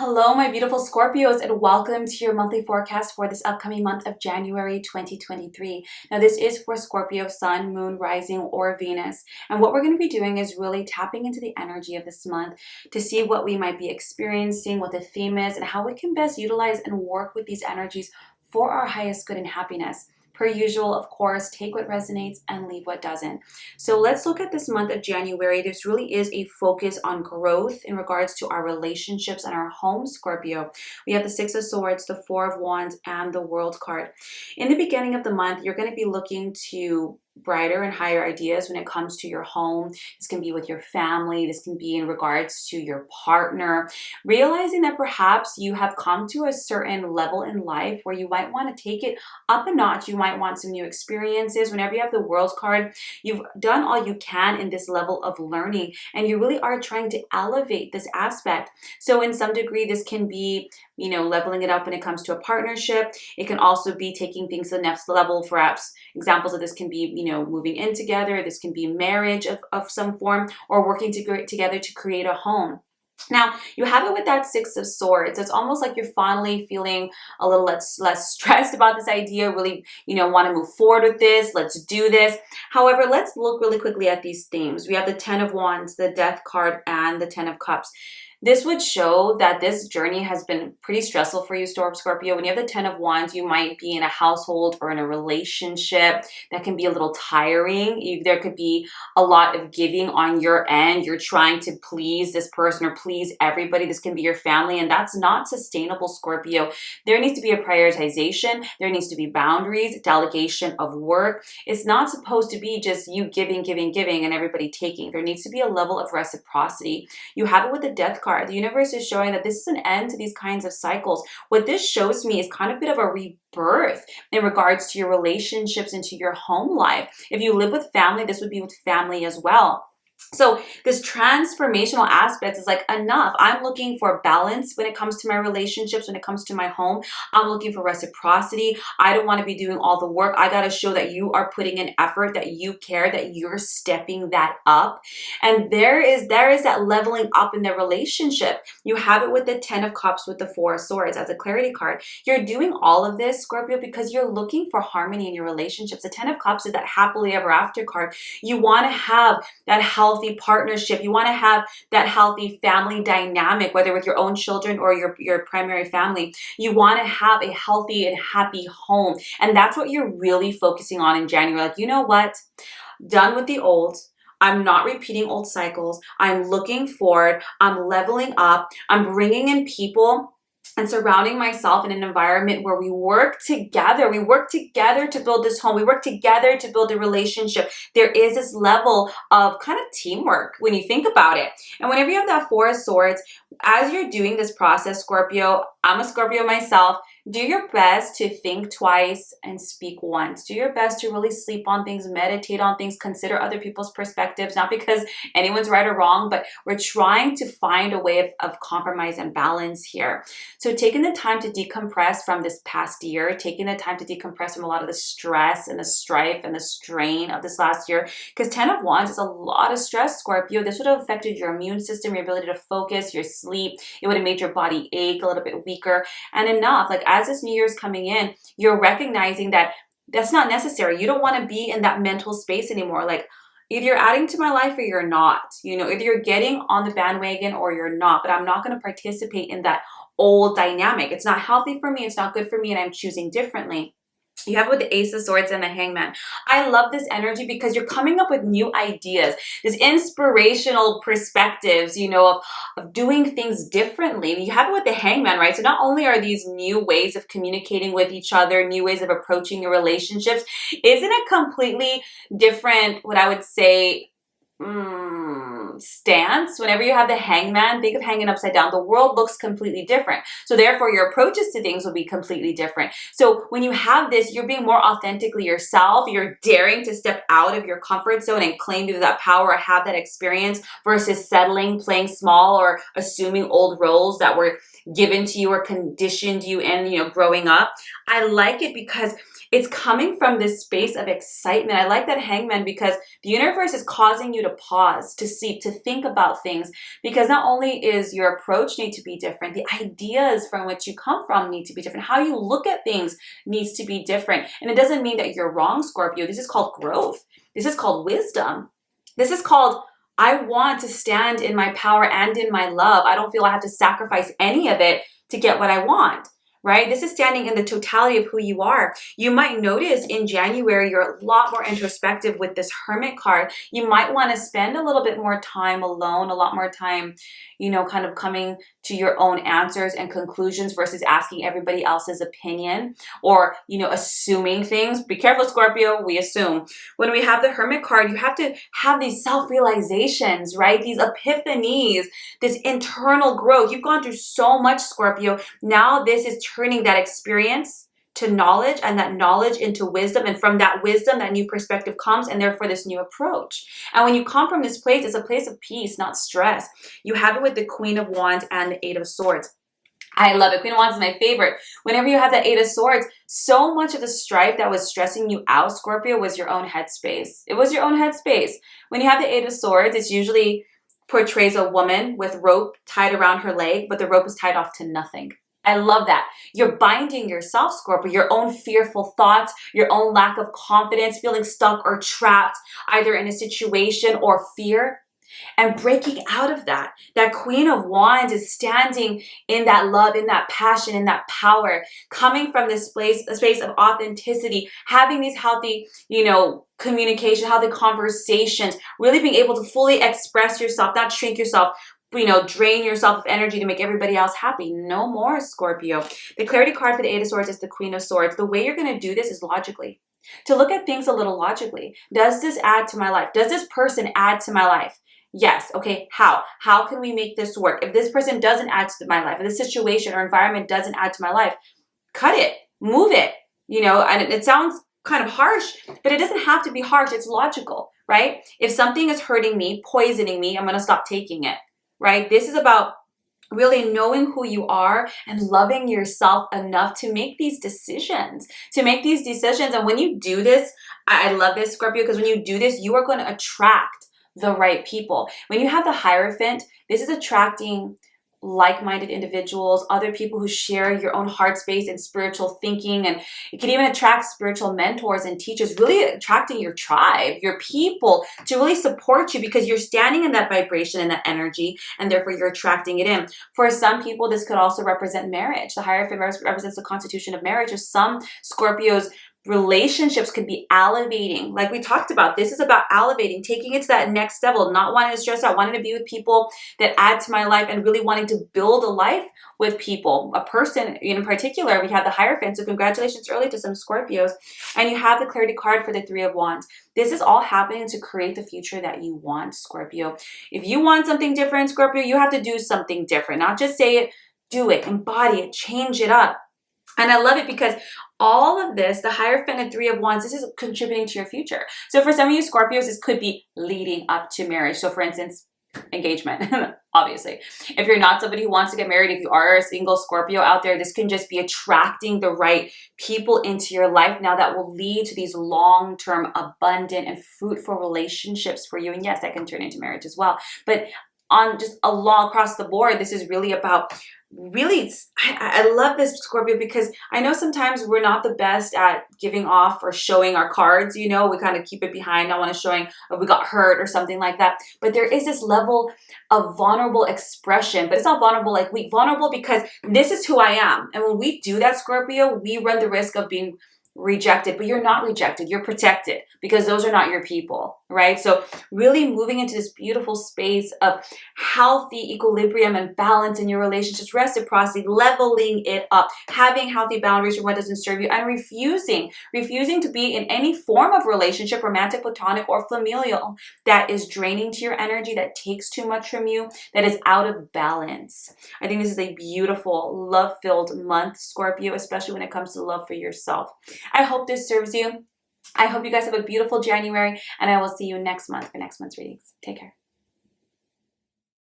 Hello, my beautiful Scorpios, and welcome to your monthly forecast for this upcoming month of January 2023. Now, this is for Scorpio, Sun, Moon, Rising, or Venus. And what we're going to be doing is really tapping into the energy of this month to see what we might be experiencing, what the theme is, and how we can best utilize and work with these energies for our highest good and happiness. Per usual, of course, take what resonates and leave what doesn't. So let's look at this month of January. This really is a focus on growth in regards to our relationships and our home, Scorpio. We have the Six of Swords, the Four of Wands, and the World card. In the beginning of the month, you're going to be looking to brighter and higher ideas when it comes to your home. This can be with your family. This can be in regards to your partner. Realizing that perhaps you have come to a certain level in life where you might want to take it up a notch. You might want some new experiences. Whenever you have the World card, you've done all you can in this level of learning, and you really are trying to elevate this aspect. So in some degree, this can be, leveling it up when it comes to a partnership. It can also be taking things to the next level. Perhaps examples of this can be, moving in together. This can be marriage of some form, or working together to create a home. Now, you have it with that Six of Swords. It's almost like you're finally feeling a little less stressed about this idea, really, want to move forward with this. Let's do this. However, let's look really quickly at these themes. We have the Ten of Wands, the Death card, and the Ten of Cups. This would show that this journey has been pretty stressful for you, Scorpio. When you have the Ten of Wands, you might be in a household or in a relationship that can be a little tiring. There could be a lot of giving on your end. You're trying to please this person or please everybody. This can be your family, and that's not sustainable, Scorpio. There needs to be a prioritization. There needs to be boundaries, delegation of work. It's not supposed to be just you giving, and everybody taking. There needs to be a level of reciprocity. You have it with the Death card. The universe is showing that this is an end to these kinds of cycles. What this shows me is kind of a bit of a rebirth in regards to your relationships and to your home life. If you live with family, this would be with family as well. So this transformational aspect is like, enough. I'm looking for balance when it comes to my relationships, when it comes to my home. I'm looking for reciprocity. I don't want to be doing all the work. I got to show that you are putting in effort, that you care, that you're stepping that up. And there is that leveling up in the relationship. You have it with the Ten of Cups, with the Four of Swords as a clarity card. You're doing all of this, Scorpio, because you're looking for harmony in your relationships. The Ten of Cups is that happily ever after card. You want to have that healthy partnership. You want to have that healthy family dynamic, whether with your own children or your primary family. You want to have a healthy and happy home. And that's what you're really focusing on in January. Like, you know what? Done with the old. I'm not repeating old cycles. I'm looking forward. I'm leveling up. I'm bringing in people and surrounding myself in an environment where we work together. We work together to build this home. We work together to build a relationship. There is this level of kind of teamwork when you think about it. And whenever you have that Four of Swords, as you're doing this process, Scorpio, I'm a Scorpio myself, do your best to think twice and speak once. Do your best to really sleep on things, meditate on things, consider other people's perspectives, not because anyone's right or wrong, but we're trying to find a way of compromise and balance here. So taking the time to decompress from this past year, taking the time to decompress from a lot of the stress and the strife and the strain of this last year, because Ten of Wands is a lot of stress, Scorpio. This would have affected your immune system, your ability to focus, your sleep. It would have made your body ache, a little bit weaker, and enough. Like, as this new year is coming in, you're recognizing that that's not necessary. You don't want to be in that mental space anymore. Like, either you're adding to my life or you're not. Either you're getting on the bandwagon or you're not. But I'm not going to participate in that old dynamic. It's not healthy for me. It's not good for me. And I'm choosing differently. You have it with the Ace of Swords and the Hangman. I love this energy because you're coming up with new ideas, this inspirational perspectives, of doing things differently. You have it with the Hangman, right? So not only are these new ways of communicating with each other, new ways of approaching your relationships, isn't it completely different, what I would say, stance? Whenever you have the Hangman, think of hanging upside down. The world looks completely different. So therefore, your approaches to things will be completely different. So when you have this, you're being more authentically yourself. You're daring to step out of your comfort zone and claim that power or have that experience versus settling, playing small, or assuming old roles that were given to you or conditioned you in, growing up. I like it because It's coming from this space of excitement. I like that Hangman because the universe is causing you to pause, to see, to think about things, because not only is your approach need to be different, the ideas from which you come from need to be different. How you look at things needs to be different. And it doesn't mean that you're wrong, Scorpio. This is called growth. This is called wisdom. This is called, I want to stand in my power and in my love. I don't feel I have to sacrifice any of it to get what I want, right? This is standing in the totality of who you are. You might notice in January, you're a lot more introspective with this Hermit card. You might want to spend a little bit more time alone, a lot more time, you know, kind of coming to your own answers and conclusions versus asking everybody else's opinion or, you know, assuming things. Be careful, Scorpio, we assume. When we have the Hermit card, you have to have these self-realizations, right? These epiphanies, this internal growth. You've gone through so much, Scorpio. Now this is turning that experience to knowledge and that knowledge into wisdom. And from that wisdom, that new perspective comes, and therefore this new approach. And when you come from this place, it's a place of peace, not stress. You have it with the Queen of Wands and the Eight of Swords. I love it. Queen of Wands is my favorite. Whenever you have that Eight of Swords, so much of the strife that was stressing you out, Scorpio, was your own headspace. It was your own headspace. When you have the Eight of Swords, it's usually portrays a woman with rope tied around her leg, but the rope is tied off to nothing. I love that. You're binding yourself, Scorpio, your own fearful thoughts, your own lack of confidence, feeling stuck or trapped either in a situation or fear, and breaking out of that. That Queen of Wands is standing in that love, in that passion, in that power, coming from this place, a space of authenticity, having these healthy, you know, communication, healthy conversations, really being able to fully express yourself, not shrink yourself, you know, drain yourself of energy to make everybody else happy. No more, Scorpio. The clarity card for the Eight of Swords is the Queen of Swords. The way you're going to do this is logically. To look at things a little logically. Does this add to my life? Does this person add to my life? Yes. Okay. How? How can we make this work? If this person doesn't add to my life, if this situation or environment doesn't add to my life, cut it, move it, you know, and it sounds kind of harsh, but it doesn't have to be harsh. It's logical, right? If something is hurting me, poisoning me, I'm going to stop taking it. Right? This is about really knowing who you are and loving yourself enough to make these decisions, And when you do this, I love this, Scorpio, because when you do this, you are going to attract the right people. When you have the Hierophant, this is attracting like-minded individuals, other people who share your own heart space and spiritual thinking, and it can even attract spiritual mentors and teachers, really attracting your tribe, your people to really support you because you're standing in that vibration and that energy, and therefore you're attracting it in. For some people, this could also represent marriage. The Hierophant represents the constitution of marriage. Or some Scorpios, relationships could be elevating. Like we talked about, this is about elevating, taking it to that next level, not wanting to stress out, wanting to be with people that add to my life, and really wanting to build a life with people. A person in particular, we have the Hierophant, so congratulations early to some Scorpios. And you have the clarity card for the Three of Wands. This is all happening to create the future that you want, Scorpio. If you want something different, Scorpio, you have to do something different. Not just say it, do it, embody it, change it up. And I love it because all of this, the Hierophant and Three of Wands, this is contributing to your future. So for some of you Scorpios, this could be leading up to marriage. So for instance, engagement, obviously. If you're not somebody who wants to get married, if you are a single Scorpio out there, this can just be attracting the right people into your life now that will lead to these long-term, abundant, and fruitful relationships for you. And yes, that can turn into marriage as well. But on just across the board, this is really about I love this, Scorpio, because I know sometimes we're not the best at giving off or showing our cards, you know, we kind of keep it behind. I want to showing if we got hurt or something like that. But there is this level of vulnerable expression, but it's not vulnerable like weak, vulnerable because this is who I am. And when we do that, Scorpio, we run the risk of being rejected, but you're not rejected, you're protected because those are not your people, right? So really moving into this beautiful space of healthy equilibrium and balance in your relationships, reciprocity, leveling it up, having healthy boundaries for what doesn't serve you, and refusing to be in any form of relationship, romantic, platonic, or familial, that is draining to your energy, that takes too much from you, that is out of balance. I think this is a beautiful, love-filled month, Scorpio, especially when it comes to love for yourself. I hope this serves you. I hope you guys have a beautiful January, and I will see you next month for next month's readings. Take care.